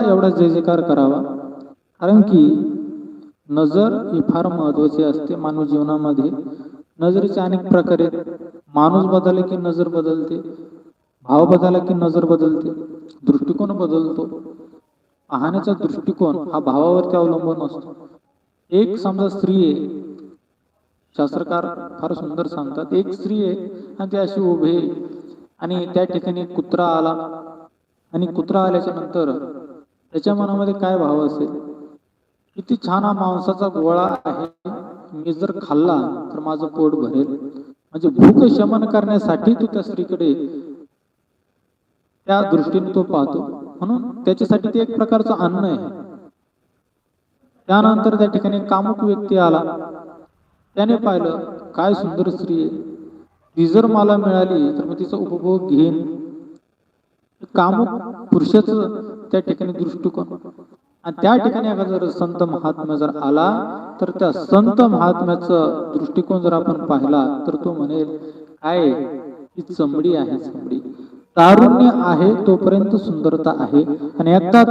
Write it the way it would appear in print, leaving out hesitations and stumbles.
एवढा जय जयकार करावा, कारण की नजर ही फार महत्वाची असते मानव जीवनामध्ये. नजरेचे अनेक प्रकार आहेत. माणूस बदलला की नजर बदलते, भाव बदलला की नजर बदलते, दृष्टिकोन बदलतो. पाहण्याचा दृष्टिकोन हा भावावरती अवलंबून असतो. एक समजा स्त्री आहे, शास्त्रकार फार सुंदर सांगतात, एक स्त्री आहे आणि ती अशी उभी आहे आणि त्या ठिकाणी कुत्रा आला आणि कुत्रा आल्याच्या नंतर त्याच्या मनामध्ये काय भाव असेल, किती छान हा मांसाचा गोळा आहे, मी जर खाल्ला तर माझं पोट भरेल. म्हणजे भूक शमन करण्यासाठी तो त्या स्त्रीकडे त्या दृष्टीने तो पाहतो, म्हणून त्याच्यासाठी ते एक प्रकारचं अन्न आहे. त्यानंतर त्या ठिकाणी कामुक व्यक्ती आला, त्याने पाहिलं काय सुंदर स्त्री आहे, ती जर मला मिळाली तर मी तिचा उपभोग घेईन. कामुक पुरुषाचं त्या ठिकाणी दृष्टिकोन. आणि त्या ठिकाणी एखादा जर संत महात्मा जर आला तर त्या संत महात्म्याचं दृष्टिकोन जर आपण पाहिला तर तो म्हणेल काय ही चमडी आहे, चमडी. तारुण्य आहे तोपर्यंत सुंदरता आहे, आणि एकदा